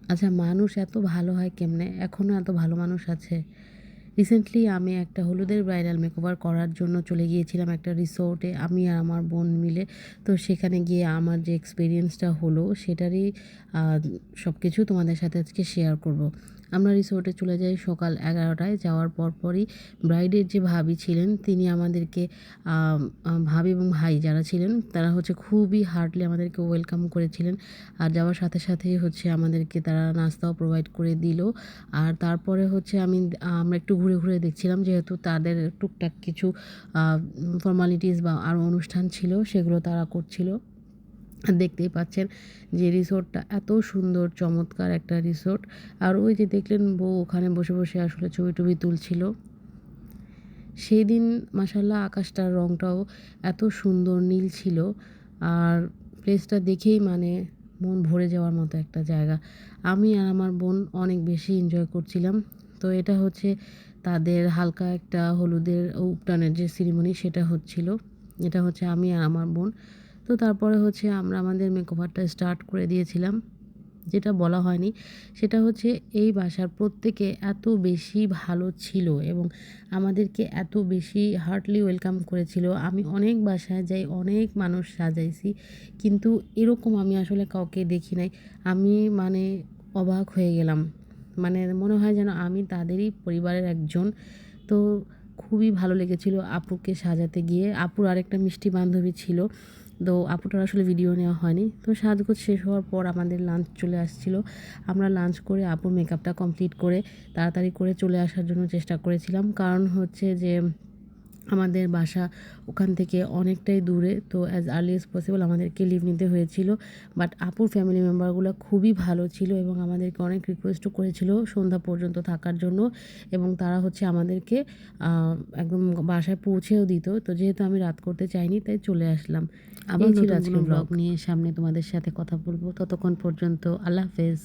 আচ্ছা, মানুষ এত ভালো হয় কেমনে? এখনও এত ভালো মানুষ আছে? রিসেন্টলি আমি একটা হলুদের ব্রাইডাল মেকওভার করার জন্য চলে গিয়েছিলাম একটা রিসোর্টে, আমি আর আমার বোন মিলে। তো সেখানে গিয়ে আমার যে এক্সপেরিয়েন্সটা হলো সেটারই আ সবকিছু তোমাদের সাথে আজকে শেয়ার করব। আমরা রিসোর্টে চলে যাই সকাল 11টায়। যাওয়ার পরপরই ব্রাইডের যে ভাবি ছিলেন তিনি আমাদেরকে আ আ ভাবি এবং ভাই যারা ছিলেন তারা হচ্ছে খুবই হার্ডলি আমাদেরকে ওয়েলকাম করেছিলেন। আর যাওয়ার সাথে সাথেই হচ্ছে আমাদেরকে তারা নাস্তাও প্রোভাইড করে দিল। আর তারপরে হচ্ছে আমরা একটু ঘুরে, ঘুরে দেখছিলাম যেহেতু তাদের টুকটাক কিছু আ ফর্মালিটিস বা আরও অনুষ্ঠান ছিল সেগুলো তারা করছিল। আর দেখতেই পাচ্ছেন যে রিসোর্টটা এত সুন্দর চমৎকার একটা রিসোর্ট। আর ওই যে দেখলেন বউ ওখানে বসে, বসে আসলে ছবি-টবি তুলছিল। সেদিন মাশাআল্লাহ আকাশটার রংটাও এত সুন্দর নীল ছিল। আর প্লেসটা দেখেই মানে মন ভরে যাওয়ার মতো একটা জায়গা। আমি আর আমার বোন অনেক বেশি এনজয় করছিলাম। তো এটা হচ্ছে তাদের হালকা একটা হলুদের উপটানের যে সেরিমনি সেটা হচ্ছিল। এটা হচ্ছে আমি আর আমার বোন। তো তারপরে হচ্ছে আমরা আমাদের মেকওভারটা স্টার্ট করে দিয়েছিলাম। যেটা বলা হয়নি সেটা হচ্ছে এই বাসার প্রত্যেকে এত বেশি ভালো ছিল এবং আমাদেরকে এত বেশি হার্টলি ওয়েলকাম করেছিল। আমি অনেক বাসায় যাই, অনেক মানুষ সাজাইছি, কিন্তু এরকম আমি আসলে কাউকে দেখি নাই। আমি মানে অবাক হয়ে গেলাম। মানে মনে হয় যেন আমি তাদেরই পরিবারের একজন। তো খুবই ভালো লেগেছিল আপুকে সাজাতে গিয়ে। আপুর আরেকটা মিষ্টি বান্ধবী ছিল। তো আপুটার আসলে ভিডিও নেওয়া হয়নি। তো সাজগোজ শেষ হওয়ার পর আমাদের লাঞ্চ চলে আসছিল। আমরা লাঞ্চ করে আপুর মেকআপটা কমপ্লিট করে তাড়াতাড়ি করে চলে আসার জন্য চেষ্টা করেছিলাম। কারণ হচ্ছে যে আমাদের বাসা ওখান থেকে অনেকটাই দূরে। তো অ্যাজ আর্লি অ্যাজ পসিবল আমাদেরকে লিভ নিতে হয়েছিল। বাট আপুর ফ্যামিলি মেম্বারগুলো খুবই ভালো ছিল এবং আমাদেরকে অনেক রিকোয়েস্টও করেছিল সন্ধ্যা পর্যন্ত থাকার জন্য এবং তারা হচ্ছে আমাদেরকে আ একদম বাসায় পৌঁছেও দিত। তো যেহেতু আমি রাত করতে চাইনি তাই চলে আসলাম। আবার এই ছিল নতুন কোনো আজকের ব্লগ ব্লগ। নিয়ে সামনে তোমাদের সাথে কথা বলব। ততক্ষণ পর্যন্ত আল্লাহ হাফেজ।